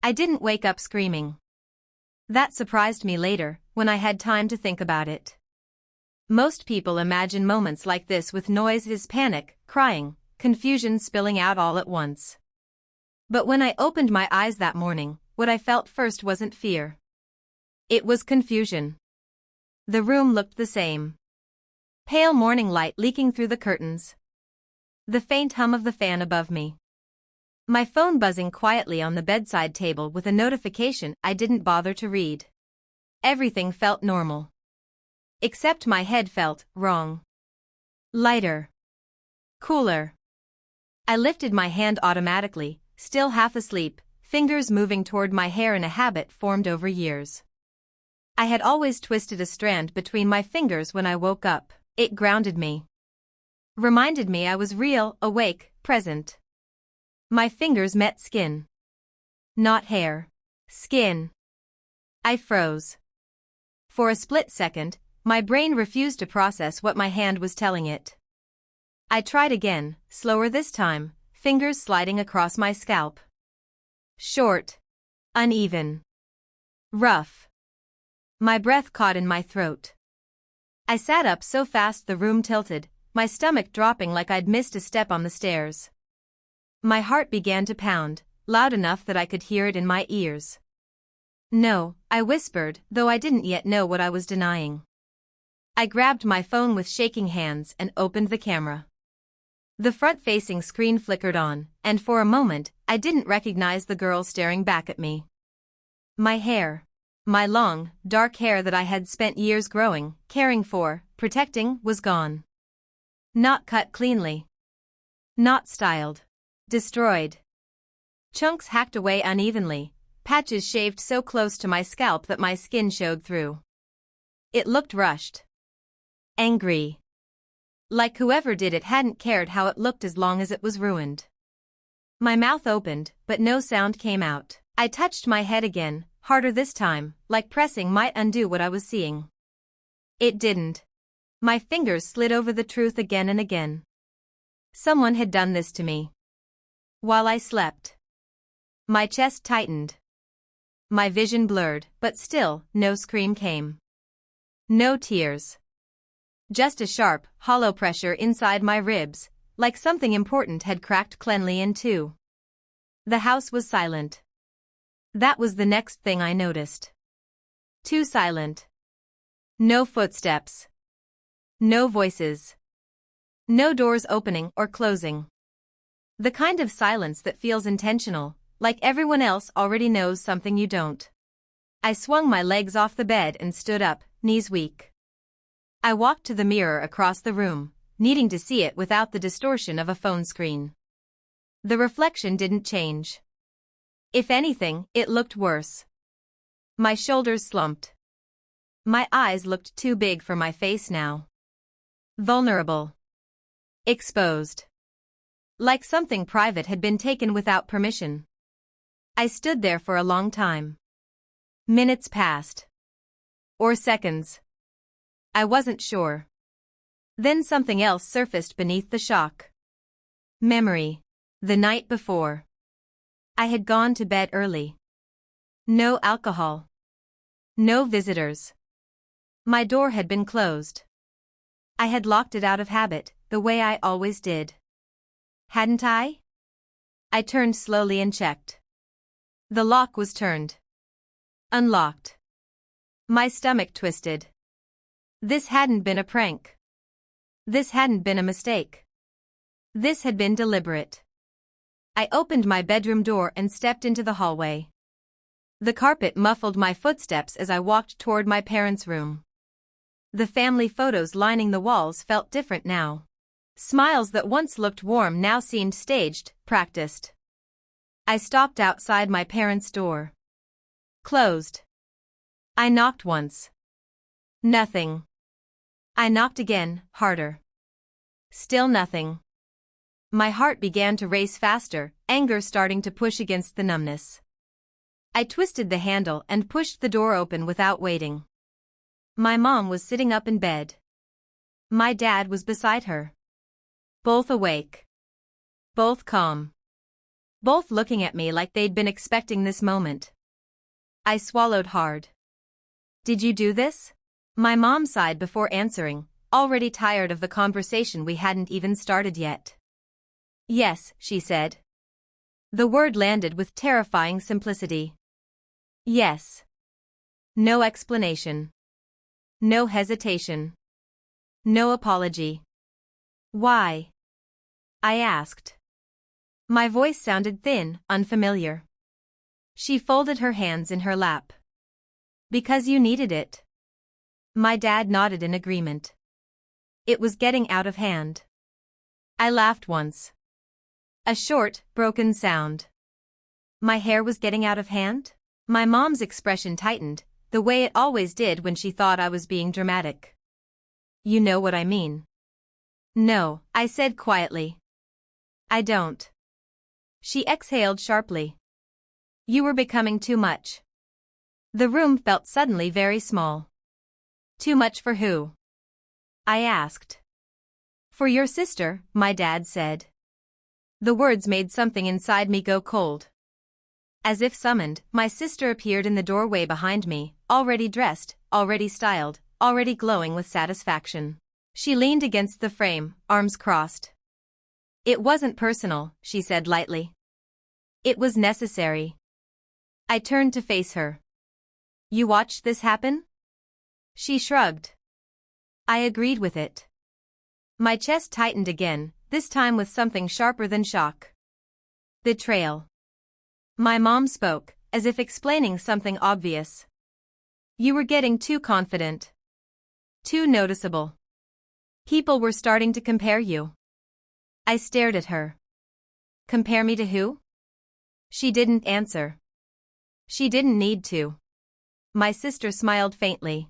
I didn't wake up screaming. That surprised me later, when I had time to think about it. Most people imagine moments like this with noises, panic, crying, confusion spilling out all at once. But when I opened my eyes that morning, what I felt first wasn't fear. It was confusion. The room looked the same. Pale morning light leaking through the curtains. The faint hum of the fan above me. My phone buzzing quietly on the bedside table with a notification I didn't bother to read. Everything felt normal. Except my head felt wrong. Lighter. Cooler. I lifted my hand automatically, still half asleep, fingers moving toward my hair in a habit formed over years. I had always twisted a strand between my fingers when I woke up. It grounded me. Reminded me I was real, awake, present. My fingers met skin. Not hair. Skin. I froze. For a split second, my brain refused to process what my hand was telling it. I tried again, slower this time, fingers sliding across my scalp. Short. Uneven. Rough. My breath caught in my throat. I sat up so fast the room tilted, my stomach dropping like I'd missed a step on the stairs. My heart began to pound, loud enough that I could hear it in my ears. No, I whispered, though I didn't yet know what I was denying. I grabbed my phone with shaking hands and opened the camera. The front-facing screen flickered on, and for a moment, I didn't recognize the girl staring back at me. My hair. My long, dark hair that I had spent years growing, caring for, protecting, was gone. Not cut cleanly. Not styled. Destroyed. Chunks hacked away unevenly, patches shaved so close to my scalp that my skin showed through. It looked rushed. Angry. Like whoever did it hadn't cared how it looked as long as it was ruined. My mouth opened, but no sound came out. I touched my head again, harder this time, like pressing might undo what I was seeing. It didn't. My fingers slid over the truth again and again. Someone had done this to me. While I slept. My chest tightened. My vision blurred, but still, no scream came. No tears. Just a sharp, hollow pressure inside my ribs, like something important had cracked cleanly in two. The house was silent. That was the next thing I noticed. Too silent. No footsteps. No voices. No doors opening or closing. The kind of silence that feels intentional, like everyone else already knows something you don't. I swung my legs off the bed and stood up, knees weak. I walked to the mirror across the room, needing to see it without the distortion of a phone screen. The reflection didn't change. If anything, it looked worse. My shoulders slumped. My eyes looked too big for my face now. Vulnerable. Exposed. Like something private had been taken without permission. I stood there for a long time. Minutes passed. Or seconds. I wasn't sure. Then something else surfaced beneath the shock. Memory. The night before. I had gone to bed early. No alcohol. No visitors. My door had been closed. I had locked it out of habit, the way I always did. Hadn't I? I turned slowly and checked. The lock was turned. Unlocked. My stomach twisted. This hadn't been a prank. This hadn't been a mistake. This had been deliberate. I opened my bedroom door and stepped into the hallway. The carpet muffled my footsteps as I walked toward my parents' room. The family photos lining the walls felt different now. Smiles that once looked warm now seemed staged, practiced. I stopped outside my parents' door. Closed. I knocked once. Nothing. I knocked again, harder. Still nothing. My heart began to race faster, anger starting to push against the numbness. I twisted the handle and pushed the door open without waiting. My mom was sitting up in bed. My dad was beside her. Both awake. Both calm. both looking at me like they'd been expecting this moment. I swallowed hard. Did you do this? My mom sighed before answering, already tired of the conversation we hadn't even started yet. Yes, she said. The word landed with terrifying simplicity. Yes. No explanation. No hesitation. No apology. Why? I asked. My voice sounded thin, unfamiliar. She folded her hands in her lap. Because you needed it. My dad nodded in agreement. It was getting out of hand. I laughed once. A short, broken sound. My hair was getting out of hand? My mom's expression tightened, the way it always did when she thought I was being dramatic. You know what I mean. No, I said quietly. I don't. She exhaled sharply. You were becoming too much. The room felt suddenly very small. Too much for who? I asked. For your sister, my dad said. The words made something inside me go cold. As if summoned, my sister appeared in the doorway behind me, already dressed, already styled, already glowing with satisfaction. She leaned against the frame, arms crossed. It wasn't personal, she said lightly. It was necessary. I turned to face her. You watched this happen? She shrugged. I agreed with it. My chest tightened again, this time with something sharper than shock. Betrayal. My mom spoke, as if explaining something obvious. You were getting too confident. Too noticeable. People were starting to compare you. I stared at her. Compare me to who? She didn't answer. She didn't need to. My sister smiled faintly.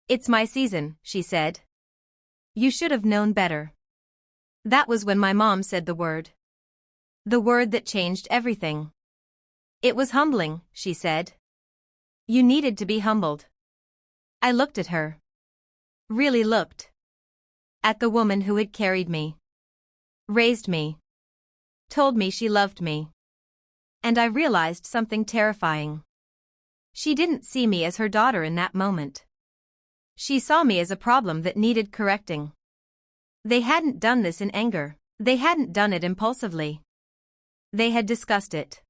It's my season, she said. You should have known better. That was when my mom said the word. The word that changed everything. It was humbling, she said. You needed to be humbled. I looked at her. Really looked. At the woman who had carried me. Raised me. Told me she loved me. And I realized something terrifying. She didn't see me as her daughter in that moment. She saw me as a problem that needed correcting. They hadn't done this in anger. They hadn't done it impulsively. They had discussed it.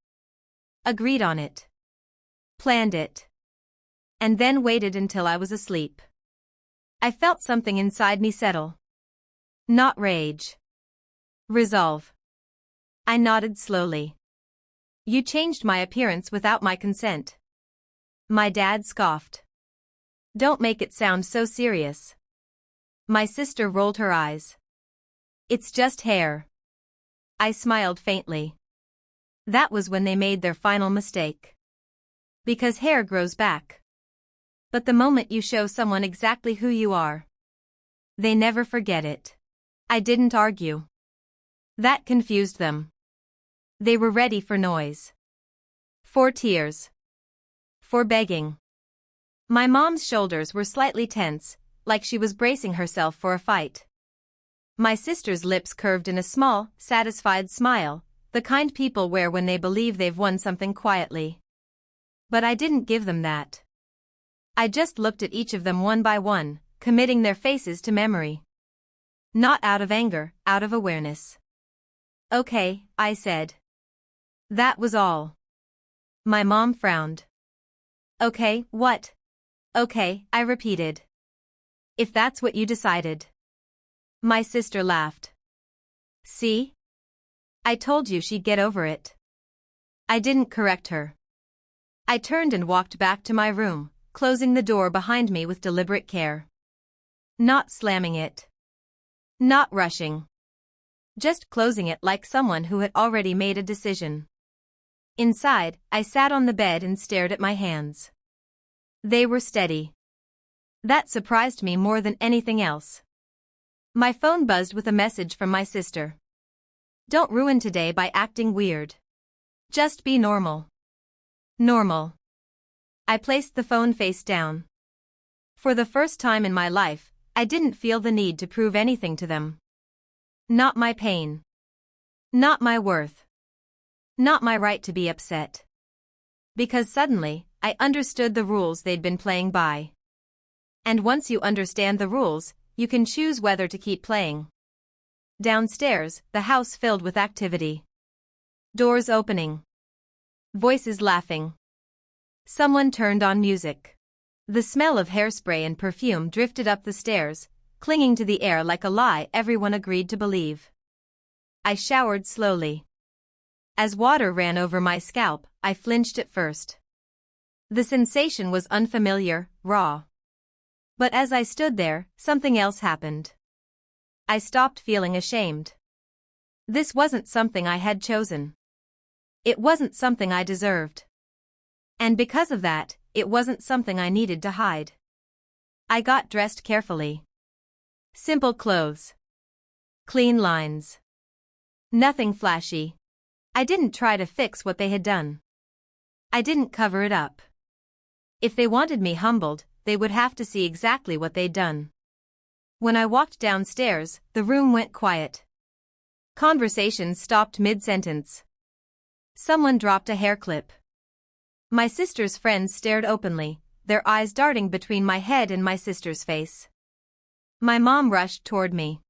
Agreed on it. Planned it. And then waited until I was asleep. I felt something inside me settle. Not rage. Resolve. I nodded slowly. You changed my appearance without my consent. My dad scoffed. Don't make it sound so serious. My sister rolled her eyes. It's just hair. I smiled faintly. That was when they made their final mistake. Because hair grows back. But the moment you show someone exactly who you are, they never forget it. I didn't argue. That confused them. They were ready for noise. For tears. For begging. My mom's shoulders were slightly tense, like she was bracing herself for a fight. My sister's lips curved in a small, satisfied smile, the kind people wear when they believe they've won something quietly. But I didn't give them that. I just looked at each of them one by one, committing their faces to memory. Not out of anger, out of awareness. Okay, I said. That was all. My mom frowned. Okay, what? Okay, I repeated. If that's what you decided. My sister laughed. See? I told you she'd get over it. I didn't correct her. I turned and walked back to my room, closing the door behind me with deliberate care. Not slamming it. Not rushing. Just closing it like someone who had already made a decision. Inside, I sat on the bed and stared at my hands. They were steady. That surprised me more than anything else. My phone buzzed with a message from my sister. Don't ruin today by acting weird. Just be normal. Normal. I placed the phone face down. For the first time in my life, I didn't feel the need to prove anything to them. Not my pain. Not my worth. Not my right to be upset. Because suddenly, I understood the rules they'd been playing by. And once you understand the rules, you can choose whether to keep playing. Downstairs, the house filled with activity. Doors opening. Voices laughing. Someone turned on music. The smell of hairspray and perfume drifted up the stairs, clinging to the air like a lie everyone agreed to believe. I showered slowly. As water ran over my scalp, I flinched at first. The sensation was unfamiliar, raw. But as I stood there, something else happened. I stopped feeling ashamed. This wasn't something I had chosen. It wasn't something I deserved. And because of that, it wasn't something I needed to hide. I got dressed carefully. Simple clothes. Clean lines. Nothing flashy. I didn't try to fix what they had done. I didn't cover it up. If they wanted me humbled, they would have to see exactly what they'd done. When I walked downstairs, the room went quiet. Conversations stopped mid-sentence. Someone dropped a hair clip. My sister's friends stared openly, their eyes darting between my head and my sister's face. My mom rushed toward me.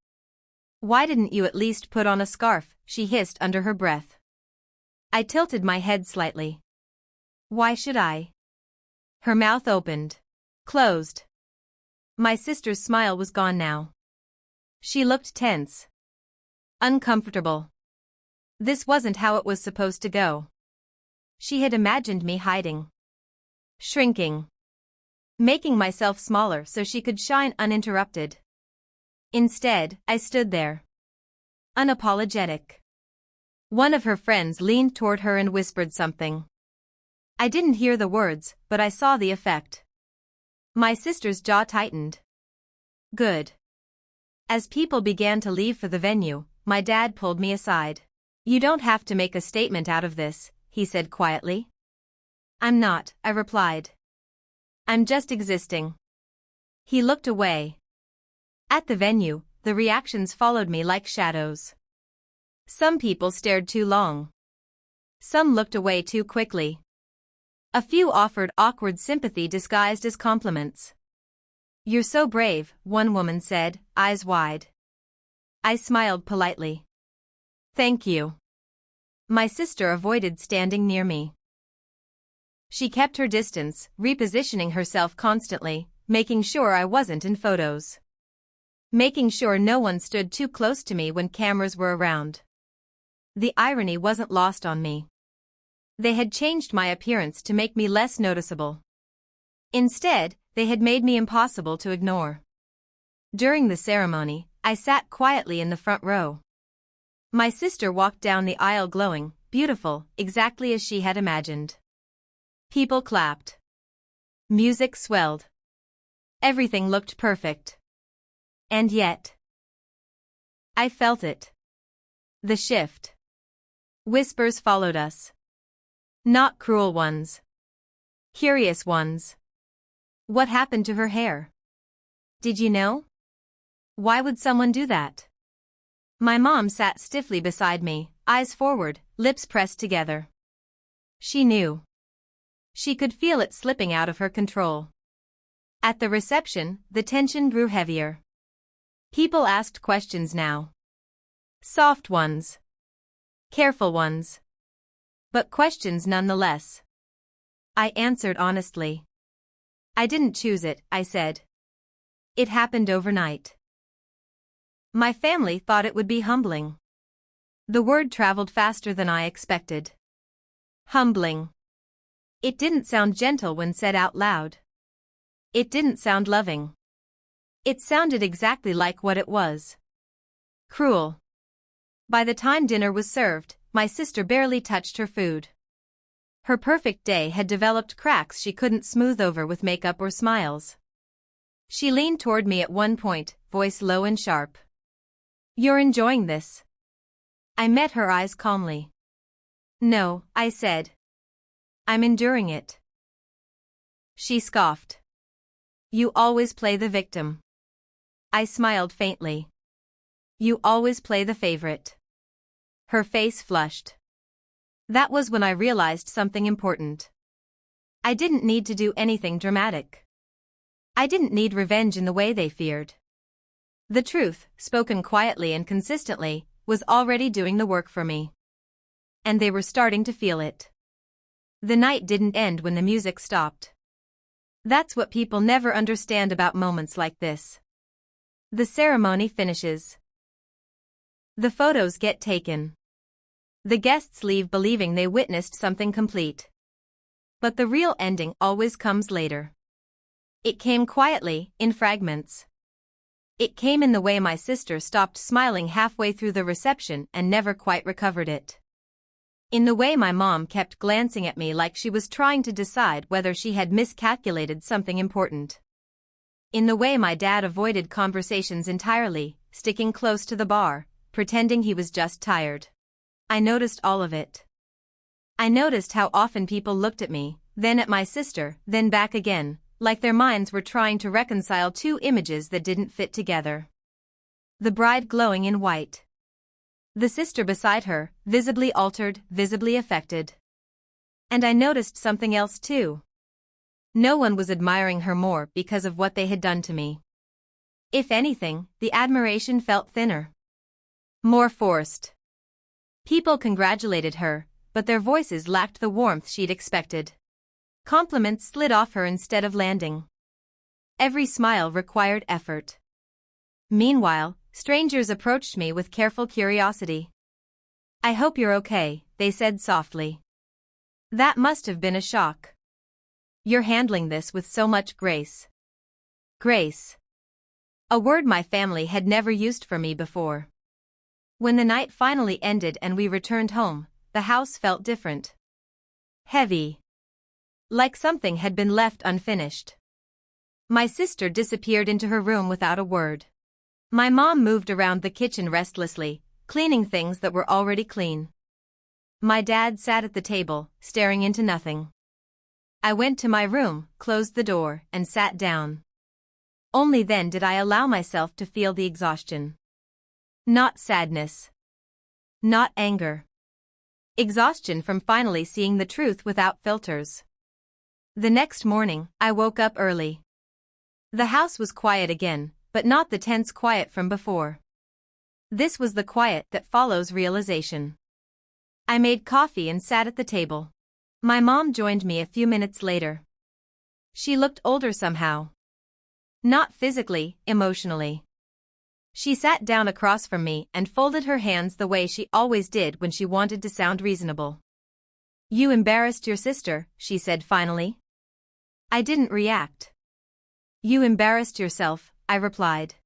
"Why didn't you at least put on a scarf?" she hissed under her breath. I tilted my head slightly. "Why should I?" Her mouth opened. Closed. My sister's smile was gone now. She looked tense. Uncomfortable. This wasn't how it was supposed to go. She had imagined me hiding. Shrinking. Making myself smaller so she could shine uninterrupted. Instead, I stood there. Unapologetic. One of her friends leaned toward her and whispered something. I didn't hear the words, but I saw the effect. My sister's jaw tightened. Good. As people began to leave for the venue, my dad pulled me aside. "You don't have to make a statement out of this," he said quietly. "I'm not," I replied. "I'm just existing." He looked away. At the venue, the reactions followed me like shadows. Some people stared too long. Some looked away too quickly. A few offered awkward sympathy disguised as compliments. "You're so brave," one woman said, eyes wide. I smiled politely. "Thank you." My sister avoided standing near me. She kept her distance, repositioning herself constantly, making sure I wasn't in photos. Making sure no one stood too close to me when cameras were around. The irony wasn't lost on me. They had changed my appearance to make me less noticeable. Instead, they had made me impossible to ignore. During the ceremony, I sat quietly in the front row. My sister walked down the aisle glowing, beautiful, exactly as she had imagined. People clapped. Music swelled. Everything looked perfect. And yet, I felt it. The shift. Whispers followed us. Not cruel ones. Curious ones. "What happened to her hair? Did you know? Why would someone do that?" My mom sat stiffly beside me, eyes forward, lips pressed together. She knew. She could feel it slipping out of her control. At the reception, the tension grew heavier. People asked questions now. Soft ones. Careful ones. But questions nonetheless. I answered honestly. "I didn't choose it," I said. "It happened overnight." My family thought it would be humbling. The word traveled faster than I expected. Humbling. It didn't sound gentle when said out loud. It didn't sound loving. It sounded exactly like what it was. Cruel. By the time dinner was served, my sister barely touched her food. Her perfect day had developed cracks she couldn't smooth over with makeup or smiles. She leaned toward me at one point, voice low and sharp. "You're enjoying this?" I met her eyes calmly. "No," I said. "I'm enduring it." She scoffed. "You always play the victim." I smiled faintly. "You always play the favorite." Her face flushed. That was when I realized something important. I didn't need to do anything dramatic. I didn't need revenge in the way they feared. The truth, spoken quietly and consistently, was already doing the work for me. And they were starting to feel it. The night didn't end when the music stopped. That's what people never understand about moments like this. The ceremony finishes. The photos get taken. The guests leave believing they witnessed something complete. But the real ending always comes later. It came quietly, in fragments. It came in the way my sister stopped smiling halfway through the reception and never quite recovered it. In the way my mom kept glancing at me like she was trying to decide whether she had miscalculated something important. In the way my dad avoided conversations entirely, sticking close to the bar, pretending he was just tired. I noticed all of it. I noticed how often people looked at me, then at my sister, then back again, like their minds were trying to reconcile two images that didn't fit together. The bride glowing in white. The sister beside her, visibly altered, visibly affected. And I noticed something else too. No one was admiring her more because of what they had done to me. If anything, the admiration felt thinner. More forced. People congratulated her, but their voices lacked the warmth she'd expected. Compliments slid off her instead of landing. Every smile required effort. Meanwhile, strangers approached me with careful curiosity. "I hope you're okay," they said softly. That must have been a shock. "You're handling this with so much grace." Grace. A word my family had never used for me before. When the night finally ended and we returned home, the house felt different. Heavy. Like something had been left unfinished. My sister disappeared into her room without a word. My mom moved around the kitchen restlessly, cleaning things that were already clean. My dad sat at the table, staring into nothing. I went to my room, closed the door, and sat down. Only then did I allow myself to feel the exhaustion. Not sadness. Not anger. Exhaustion from finally seeing the truth without filters. The next morning, I woke up early. The house was quiet again, but not the tense quiet from before. This was the quiet that follows realization. I made coffee and sat at the table. My mom joined me a few minutes later. She looked older somehow. Not physically, emotionally. She sat down across from me and folded her hands the way she always did when she wanted to sound reasonable. "You embarrassed your sister," she said finally. I didn't react. "You embarrassed yourself," I replied.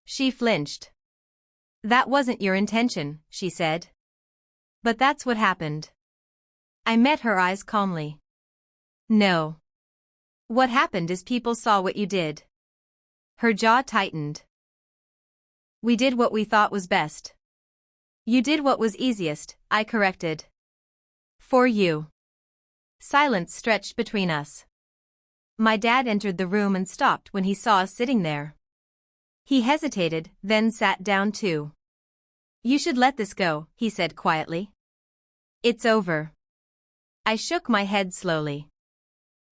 She flinched. "That wasn't your intention," she said. "But that's what happened." I met her eyes calmly. "No. What happened is people saw what you did." Her jaw tightened. "We did what we thought was best." "You did what was easiest," I corrected. "For you." Silence stretched between us. My dad entered the room and stopped when he saw us sitting there. He hesitated, then sat down too. "You should let this go," he said quietly. "It's over." I shook my head slowly.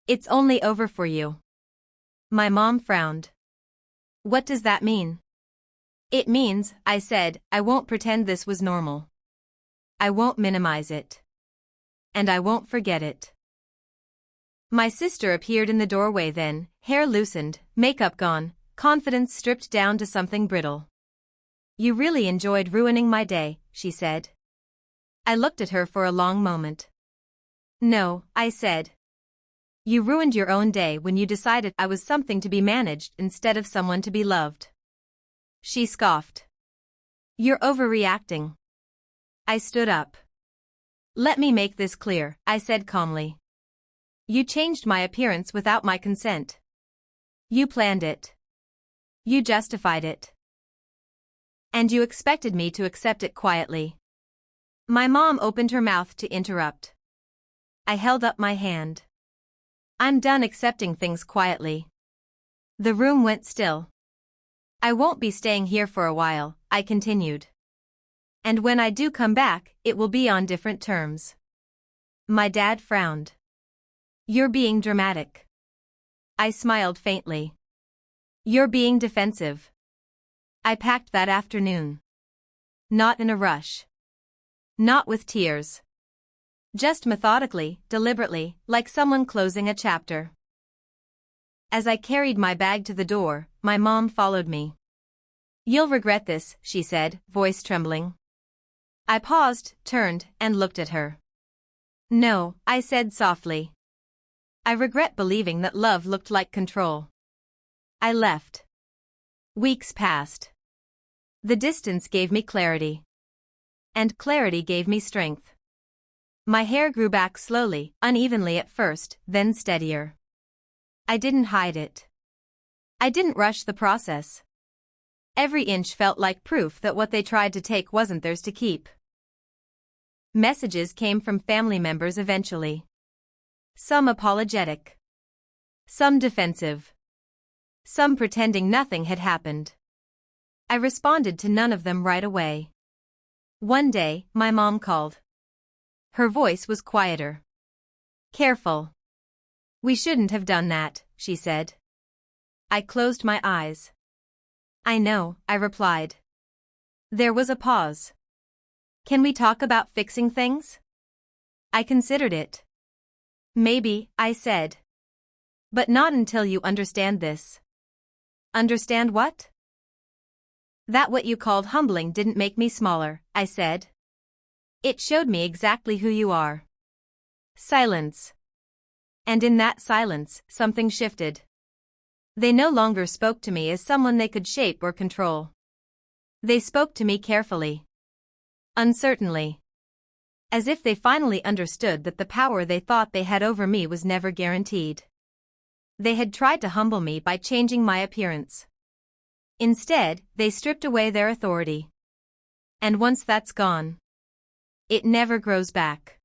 "It's only over for you." My mom frowned. "What does that mean?" "It means," I said, "I won't pretend this was normal. I won't minimize it. And I won't forget it." My sister appeared in the doorway then, hair loosened, makeup gone, confidence stripped down to something brittle. "You really enjoyed ruining my day," she said. I looked at her for a long moment. "No," I said. "You ruined your own day when you decided I was something to be managed instead of someone to be loved." She scoffed. "You're overreacting." I stood up. "Let me make this clear," I said calmly. "You changed my appearance without my consent. You planned it. You justified it. And you expected me to accept it quietly." My mom opened her mouth to interrupt. I held up my hand. "I'm done accepting things quietly." The room went still. "I won't be staying here for a while," I continued. "And when I do come back, it will be on different terms." My dad frowned. You're being dramatic. I smiled faintly. You're being defensive. I packed that afternoon. Not in a rush. Not with tears. Just methodically, deliberately, like someone closing a chapter. As I carried my bag to the door, my mom followed me. You'll regret this, she said, voice trembling. I paused, turned, and looked at her. No, I said softly. I regret believing that love looked like control. I left. Weeks passed. The distance gave me clarity. And clarity gave me strength. My hair grew back slowly, unevenly at first, then steadier. I didn't hide it. I didn't rush the process. Every inch felt like proof that what they tried to take wasn't theirs to keep. Messages came from family members eventually. Some apologetic. Some defensive. Some pretending nothing had happened. I responded to none of them right away. One day, my mom called. Her voice was quieter. Careful. We shouldn't have done that, she said. I closed my eyes. I know, I replied. There was a pause. Can we talk about fixing things? I considered it. Maybe, I said. But not until you understand this. Understand what? That what you called humbling didn't make me smaller, I said. It showed me exactly who you are. Silence. And in that silence, something shifted. They no longer spoke to me as someone they could shape or control. They spoke to me carefully. Uncertainly. As if they finally understood that the power they thought they had over me was never guaranteed. They had tried to humble me by changing my appearance. Instead, they stripped away their authority. And once that's gone, it never grows back.